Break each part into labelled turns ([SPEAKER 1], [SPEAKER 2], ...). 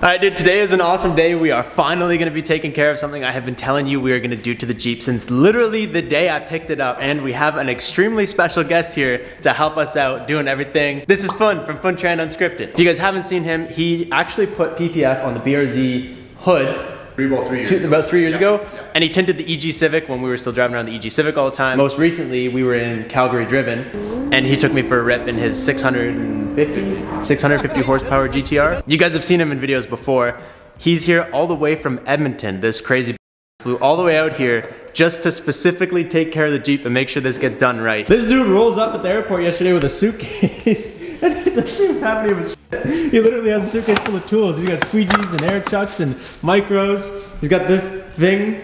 [SPEAKER 1] Alright dude, today is an awesome day. We are finally going to be taking care of something I have been telling you we are going to do to the Jeep since literally the day I picked it up, and we have an extremely special guest here to help us out doing everything. This is Phuong from Phuong Unscripted. If you guys haven't seen him, he actually put PPF on the BRZ hood about 3 years ago, and he tinted the EG Civic when we were still driving around the EG Civic all the time. Most recently, we were in Calgary Driven, and he took me for a rip in his 650 horsepower GTR. You guys have seen him in videos before. He's here all the way from Edmonton. This crazy flew all the way out here just to specifically take care of the Jeep and make sure this gets done right. This dude rolls up at the airport yesterday with a suitcase. And he doesn't even have any of his shit. He literally has a suitcase full of tools. He's got squeegees and air chucks and micros. He's got this thing.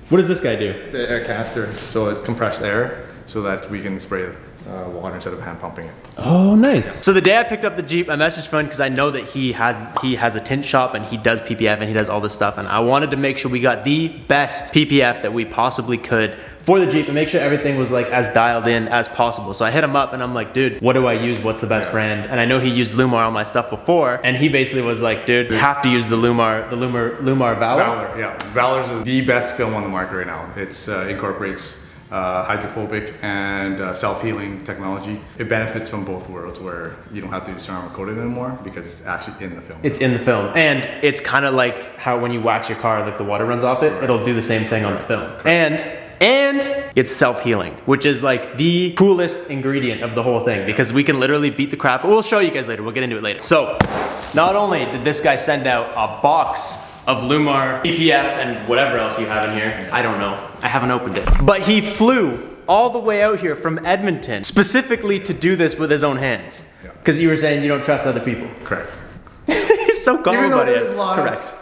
[SPEAKER 1] What does this guy do?
[SPEAKER 2] It's an air canister, so it's compressed air so that we can spray water instead of hand pumping it.
[SPEAKER 1] Oh, nice. Yeah. So the day I picked up the Jeep, I messaged Phuong because I know that he has a tint shop and he does PPF and he does all this stuff, and I wanted to make sure we got the best PPF that we possibly could for the Jeep and make sure everything was like as dialed in as possible. So I hit him up and I'm like, dude, what do I use? What's the best brand? And I know he used Llumar on my stuff before, and he basically was like, dude, you have to use the Llumar Valor.
[SPEAKER 2] Valor, yeah. Valor's the best film on the market right now. It's incorporates hydrophobic and self-healing technology. It benefits from both worlds, where you don't have to do ceramic coating anymore because it's actually in the film.
[SPEAKER 1] It's in the film, and it's kind of like how when you wax your car, like the water runs off it, it'll do the same thing on the film. And it's self-healing, which is like the coolest ingredient of the whole thing, because we can literally beat the crap. We'll show you guys later, we'll get into it later. So, not only did this guy send out a box of Llumar, PPF, and whatever else you have in here. I don't know, I haven't opened it. But he flew all the way out here from Edmonton, specifically to do this with his own hands. Because you were saying you don't trust other people.
[SPEAKER 2] Correct.
[SPEAKER 1] He's so calm about it. Correct.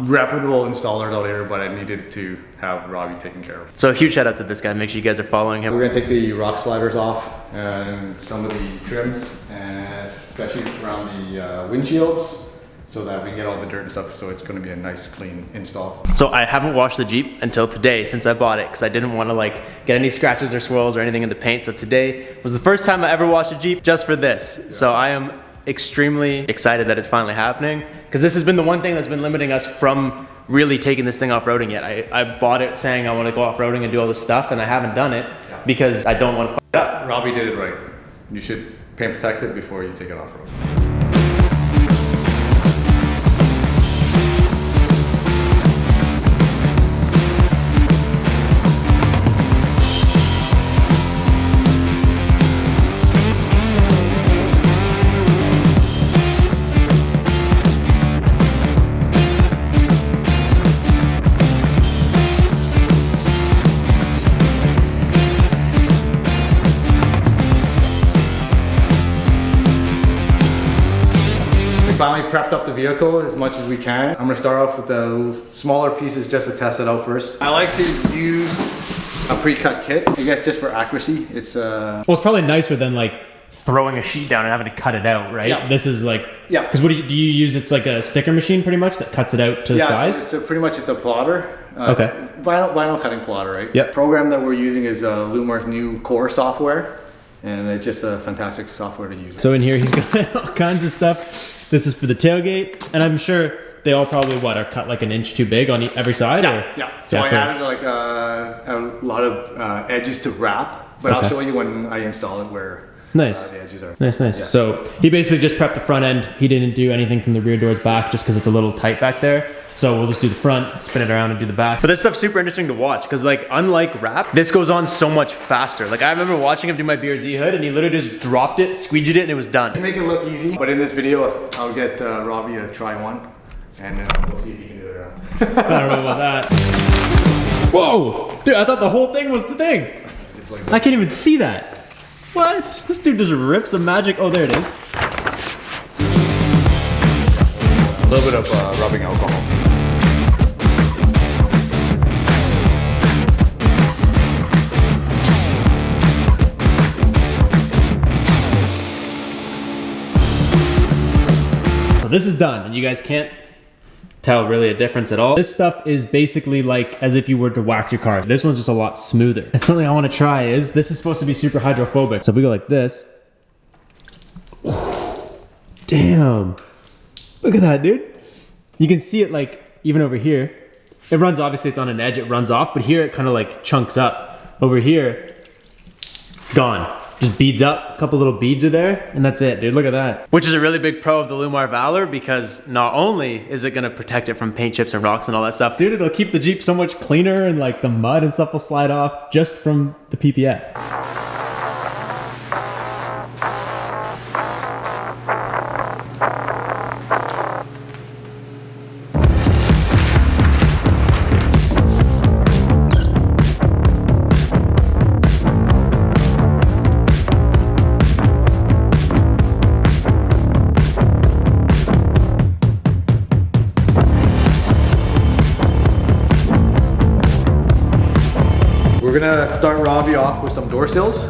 [SPEAKER 2] Reputable installers out here, but I needed to have Robbie taken care of.
[SPEAKER 1] So a huge shout out to this guy. Make sure you guys are following him.
[SPEAKER 2] We're gonna take the rock sliders off and some of the trims, and especially around the windshields, so that we can get all the dirt and stuff, so it's gonna be a nice clean install. So
[SPEAKER 1] I haven't washed the Jeep until today since I bought it, because I didn't want to like get any scratches or swirls or anything in the paint. So today was the first time I ever washed a Jeep just for this. Yeah. So I am extremely excited that it's finally happening, because this has been the one thing that's been limiting us from really taking this thing off-roading yet. I bought it saying I want to go off-roading and do all this stuff, and I haven't done it because I don't want to fuck it up.
[SPEAKER 2] Robbie did it right. You should paint protect it before you take it off-road. Finally prepped up the vehicle as much as we can. I'm gonna start off with the smaller pieces just to test it out first. I like to use a pre-cut kit, I guess, just for accuracy. It's
[SPEAKER 1] well, it's probably nicer than like throwing a sheet down and having to cut it out, right?
[SPEAKER 2] Yeah.
[SPEAKER 1] This is like, yeah. Because what do you use? It's like a sticker machine pretty much that cuts it out to the size?
[SPEAKER 2] Yeah, so pretty much it's a plotter.
[SPEAKER 1] Okay.
[SPEAKER 2] Vinyl cutting plotter, right?
[SPEAKER 1] Yep.
[SPEAKER 2] The program that we're using is Llumar's new core software, and it's just a fantastic software to use.
[SPEAKER 1] So in here he's got all kinds of stuff. This is for the tailgate, and I'm sure they all probably, what, are cut like an inch too big on every side?
[SPEAKER 2] Yeah, yeah. So I added like a lot of edges to wrap, but I'll show you when I install it where the edges are.
[SPEAKER 1] Nice. Yeah. So he basically just prepped the front end. He didn't do anything from the rear doors back just because it's a little tight back there. So we'll just do the front, spin it around, and do the back. But this stuff's super interesting to watch, because like, unlike wrap, this goes on so much faster. Like, I remember watching him do my BRZ hood, and he literally just dropped it, squeegeed it, and it was done.
[SPEAKER 2] To make it look easy, but in this video, I'll get Robbie to try one, and we'll see if he can do it around.
[SPEAKER 1] I don't know about that. Whoa! Dude, I thought the whole thing was the thing. Just like I can't even see that. What? This dude just rips the magic. Oh, there it is.
[SPEAKER 2] A little bit of rubbing alcohol.
[SPEAKER 1] So this is done, and you guys can't tell really a difference at all. This stuff is basically like as if you were to wax your car. This one's just a lot smoother. And something I want to try is, this is supposed to be super hydrophobic. So if we go like this, damn. Look at that, dude. You can see it like even over here. It runs, obviously it's on an edge, it runs off, but here it kind of like chunks up. Over here, gone. Just beads up, a couple little beads are there, and that's it, dude, look at that. Which is a really big pro of the Llumar Valor, because not only is it gonna protect it from paint chips and rocks and all that stuff, dude, it'll keep the Jeep so much cleaner, and like the mud and stuff will slide off just from the PPF.
[SPEAKER 2] We're gonna start Robbie off with some door sills.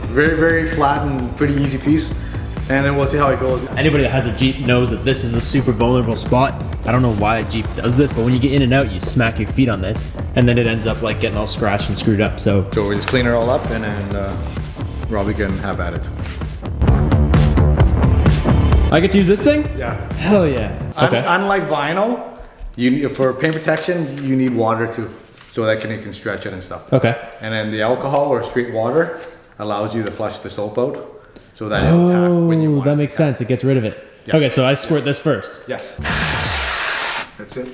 [SPEAKER 2] Very flat and pretty easy piece. And then we'll see how it goes.
[SPEAKER 1] Anybody that has a Jeep knows that this is a super vulnerable spot. I don't know why a Jeep does this, but when you get in and out, you smack your feet on this, and then it ends up like getting all scratched and screwed up, so.
[SPEAKER 2] So we just clean it all up, and then Robbie can have at it.
[SPEAKER 1] I get to use this thing?
[SPEAKER 2] Yeah.
[SPEAKER 1] Hell yeah. Okay.
[SPEAKER 2] Unlike vinyl, for paint protection, you need water too, so that it can stretch it and stuff.
[SPEAKER 1] Okay.
[SPEAKER 2] And then the alcohol or straight water allows you to flush the soap out, so that it'll tack when you want
[SPEAKER 1] that
[SPEAKER 2] it to
[SPEAKER 1] makes
[SPEAKER 2] tack.
[SPEAKER 1] sense. It gets rid of it.
[SPEAKER 2] Yeah.
[SPEAKER 1] Okay, so I squirt this first.
[SPEAKER 2] Yes. That's it.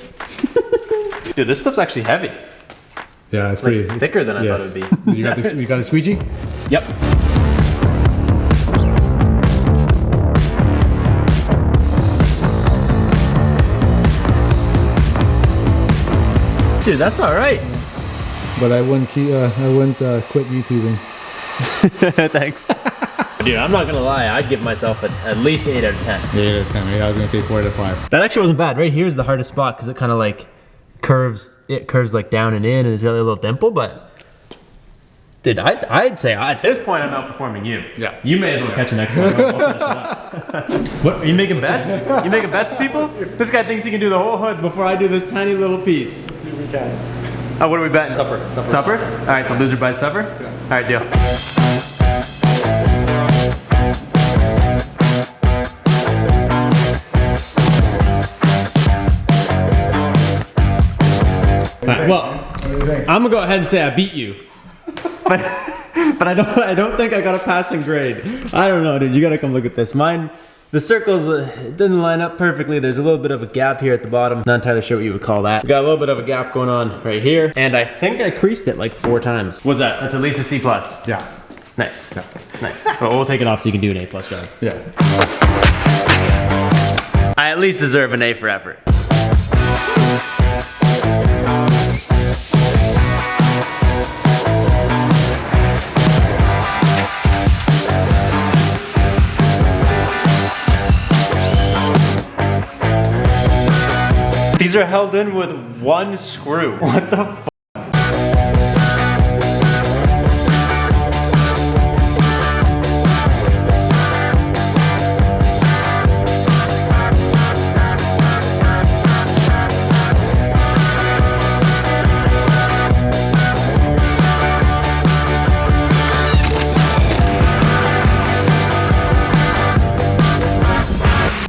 [SPEAKER 1] Dude, this stuff's actually heavy.
[SPEAKER 2] Yeah, it's
[SPEAKER 1] Like, thicker than I thought it would be.
[SPEAKER 2] You got the squeegee?
[SPEAKER 1] Yep. Dude, that's all right.
[SPEAKER 3] But I wouldn't quit YouTubing.
[SPEAKER 1] Thanks. Dude, I'm not gonna lie, I'd give myself at least 8 out of 10.
[SPEAKER 3] 8 out of 10, I was gonna say 4 out of 5.
[SPEAKER 1] That actually wasn't bad. Right here is the hardest spot because it kind of like curves like down and in, and it's got a little dimple, but dude, I'd say at this point I'm outperforming you.
[SPEAKER 2] Yeah.
[SPEAKER 1] You may as well catch the next one. We'll finish it up. What, are you making bets? You making bets, people? This guy thinks he can do the whole hood before I do this tiny little piece.
[SPEAKER 2] See if we can.
[SPEAKER 1] Oh, what are we betting?
[SPEAKER 2] Supper.
[SPEAKER 1] Supper? All right, so loser buys supper?
[SPEAKER 2] Yeah.
[SPEAKER 1] All right, deal. Alright, well, I'm gonna go ahead and say I beat you. But I don't think I got a passing grade. I don't know, dude. You gotta come look at this. Mine, the circles it didn't line up perfectly. There's a little bit of a gap here at the bottom. Not entirely sure what you would call that. We got a little bit of a gap going on right here, and I think I creased it like 4 times. What's that? That's at least a C+.
[SPEAKER 2] Yeah.
[SPEAKER 1] Nice.
[SPEAKER 2] Yeah.
[SPEAKER 1] Nice. Well, we'll take it off so you can do an A+ job.
[SPEAKER 2] Yeah.
[SPEAKER 1] I at least deserve an A for effort. These are held in with 1 screw. What the f?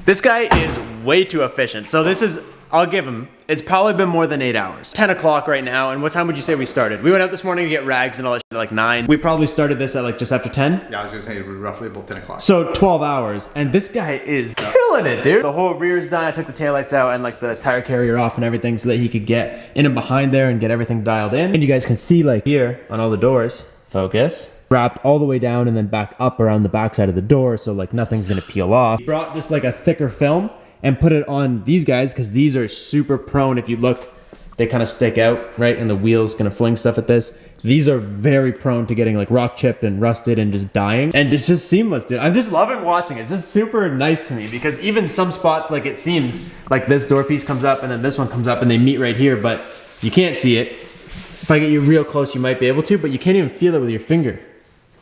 [SPEAKER 1] This guy is way too efficient. So this is, I'll give him, it's probably been more than 8 hours. 10 o'clock right now, and what time would you say we started? We went out this morning to get rags and all that shit at like 9. We probably started this at like just after 10.
[SPEAKER 2] Yeah, I was gonna say roughly about 10 o'clock.
[SPEAKER 1] So 12 hours, and this guy is killing it, dude. The whole rear's done, I took the taillights out and like the tire carrier off and everything so that he could get in and behind there and get everything dialed in. And you guys can see like here on all the doors, focus, wrapped all the way down and then back up around the backside of the door so like nothing's gonna peel off. He brought just like a thicker film and put it on these guys because these are super prone. If you look, they kind of stick out, right? And the wheel's gonna fling stuff at this. These are very prone to getting like rock chipped and rusted and just dying. And it's just seamless, dude. I'm just loving watching it. It's just super nice to me because even some spots, like it seems like this door piece comes up and then this one comes up and they meet right here, but you can't see it. If I get you real close, you might be able to, but you can't even feel it with your finger.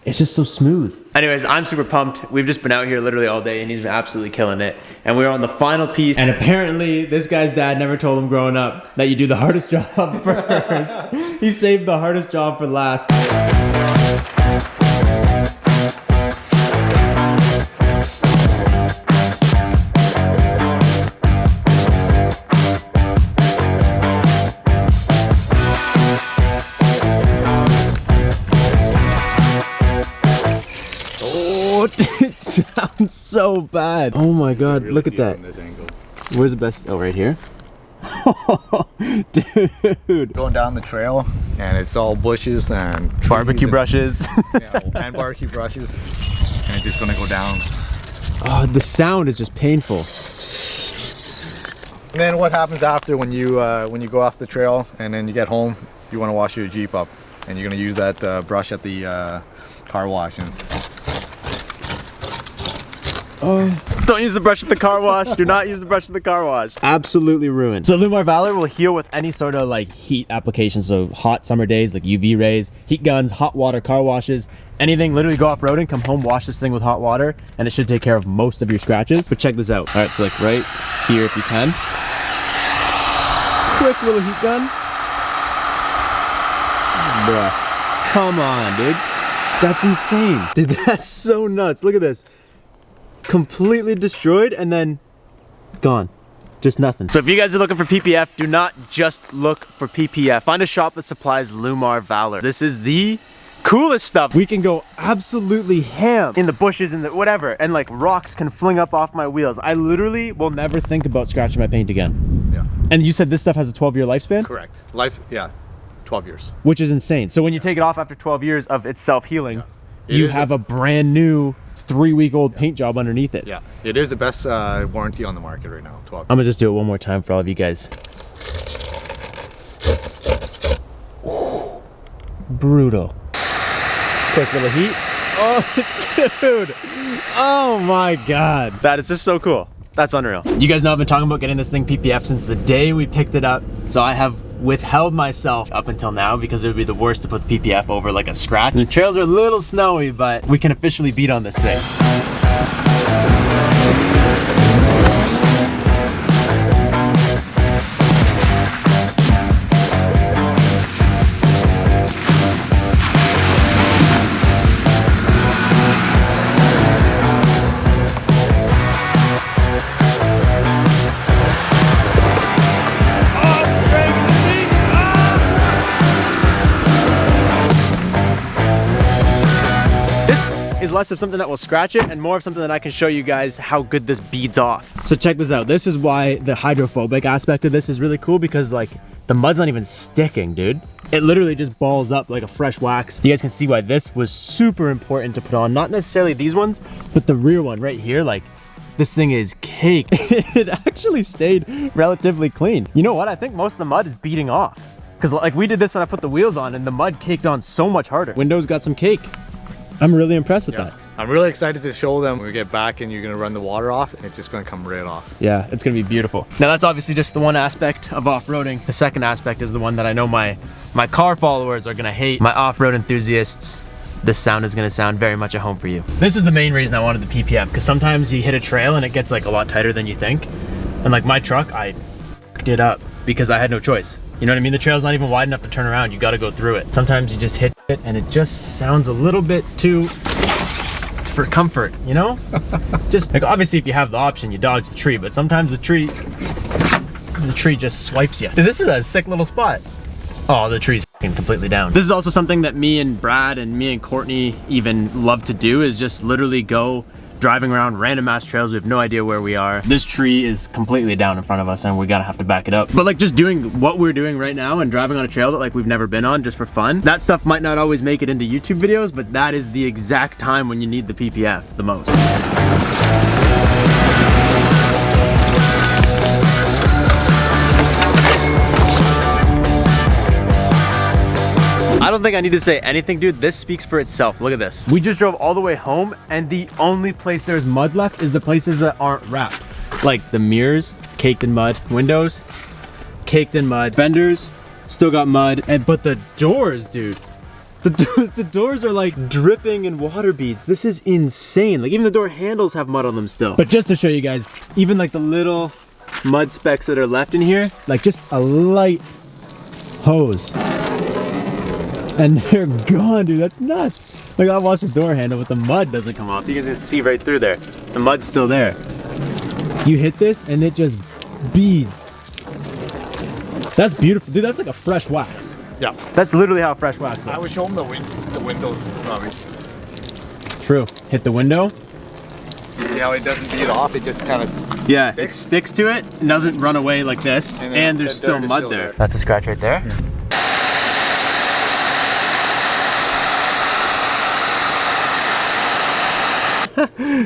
[SPEAKER 1] It's just so smooth. Anyways, I'm super pumped. We've just been out here literally all day and he's been absolutely killing it. And we're on the final piece. And apparently this guy's dad never told him growing up that you do the hardest job first. He saved the hardest job for last. It sounds so bad. Oh my god,
[SPEAKER 2] Really
[SPEAKER 1] look at
[SPEAKER 2] see it
[SPEAKER 1] that.
[SPEAKER 2] from this angle.
[SPEAKER 1] Where's the best? Oh, right here. Dude.
[SPEAKER 2] Going down the trail, and it's all bushes and trees
[SPEAKER 1] Barbecue brushes.
[SPEAKER 2] and barbecue brushes, and it's just gonna go down.
[SPEAKER 1] Oh, the sound is just painful.
[SPEAKER 2] And then what happens after when you go off the trail and then you get home, you want to wash your Jeep up, and you're gonna use that brush at the car wash. And
[SPEAKER 1] Don't use the brush at the car wash. Do not use the brush at the car wash. Absolutely ruined. So Llumar Valor will heal with any sort of like heat application. So hot summer days like UV rays, heat guns, hot water car washes, anything. Literally go off-roading, come home, wash this thing with hot water, and it should take care of most of your scratches. But check this out. All right, so like right here if you can. Quick little heat gun. Bruh. Come on, dude. That's insane. Dude, that's so nuts. Look at this. Completely destroyed and then gone. Just nothing. So if you guys are looking for PPF, do not just look for PPF. Find a shop that supplies Llumar Valor. This is the coolest stuff. We can go absolutely ham in the bushes and the whatever, and like rocks can fling up off my wheels. I literally will never think about scratching my paint again.
[SPEAKER 2] yeah,
[SPEAKER 1] And you said this stuff has a 12-year lifespan?
[SPEAKER 2] correct. 12 years.
[SPEAKER 1] Which is insane. So when you take it off after 12 years of its self-healing,
[SPEAKER 2] It
[SPEAKER 1] you
[SPEAKER 2] is
[SPEAKER 1] have a brand new 3-week-old paint job underneath it.
[SPEAKER 2] Yeah, it is the best warranty on the market right now. 12.
[SPEAKER 1] I'm gonna just do it one more time for all of you guys. Brutal. Quick little heat. Oh, dude. Oh my god. That is just so cool. That's unreal. You guys know I've been talking about getting this thing PPF since the day we picked it up. So I have withheld myself up until now because it would be the worst to put the PPF over like a scratch. The trails are a little snowy, but we can officially beat on this thing. Is less of something that will scratch it and more of something that I can show you guys how good this beads off. So check this out. This is why the hydrophobic aspect of this is really cool, because like the mud's not even sticking, dude. It literally just balls up like a fresh wax. You guys can see why this was super important to put on. Not necessarily these ones, but the rear one right here, like this thing is caked. It actually stayed relatively clean. You know what? I think most of the mud is beating off. Because like we did this when I put the wheels on and the mud caked on so much harder. Windows got some cake. I'm really impressed with that.
[SPEAKER 2] I'm really excited to show them when we get back and you're gonna run the water off and it's just gonna come right off.
[SPEAKER 1] Yeah, it's gonna be beautiful. Now that's obviously just the one aspect of off-roading. The second aspect is the one that I know my car followers are gonna hate. My off-road enthusiasts, this sound is gonna sound very much at home for you. This is the main reason I wanted the PPF, because sometimes you hit a trail and it gets like a lot tighter than you think. And like my truck, I f***ed it up because I had no choice. You know what I mean? The trail's not even wide enough to turn around. You gotta go through it. Sometimes you just hit it and it just sounds a little bit too for comfort, you know? Just like obviously if you have the option, you dodge the tree, but sometimes the tree just swipes you. Dude, this is a sick little spot. Oh, the tree's f***ing completely down. This is also something that me and Brad and me and Courtney even love to do, is just literally go driving around random ass trails. We have no idea where we are. This tree is completely down in front of us and we gotta have to back it up. But like just doing what we're doing right now and driving on a trail that like we've never been on just for fun, that stuff might not always make it into YouTube videos, but that is the exact time when you need the PPF the most. I don't think I need to say anything, dude. This speaks for itself. Look at this. We just drove all the way home and the only place there's mud left is the places that aren't wrapped. Like the mirrors, caked in mud. Windows, caked in mud. Fenders, still got mud. But the doors, dude. The doors are like dripping in water beads. This is insane. Like even the door handles have mud on them still. But just to show you guys, even like the little mud specks that are left in here, like just a light hose. And they're gone, dude. That's nuts. Like, I'll wash the door handle, but the mud doesn't come off. You guys can see right through there. The mud's still there. You hit this, and it just beads. That's beautiful. Dude, that's like a fresh wax.
[SPEAKER 2] Yeah.
[SPEAKER 1] That's literally how fresh wax looks.
[SPEAKER 2] I would show them the windows, Robbie.
[SPEAKER 1] True. Hit the window.
[SPEAKER 2] See how it doesn't beat off? It just kind of
[SPEAKER 1] Yeah, it sticks to it and doesn't run away like this, and there's still mud there. That's a scratch right there. Yeah.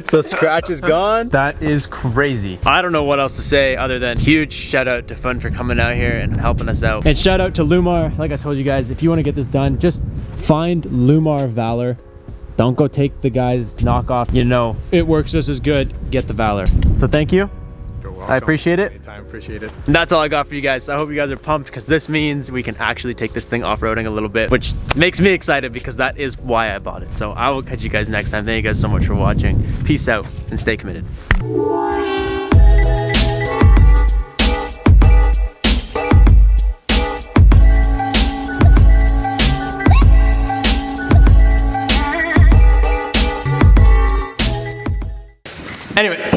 [SPEAKER 1] So scratch is gone. That is crazy. I don't know what else to say other than huge shout out to Phuong for coming out here and helping us out. And shout out to Llumar. Like I told you guys, if you want to get this done, just find Llumar Valor. Don't go take the guy's knockoff. You know, it works just as good. Get the Valor. So thank you. I appreciate it.
[SPEAKER 2] Anytime, appreciate it.
[SPEAKER 1] And that's all I got for you guys. I hope you guys are pumped because this means we can actually take this thing off-roading a little bit, which makes me excited because that is why I bought it. So I will catch you guys next time. Thank you guys so much for watching. Peace out and stay committed. Anyway,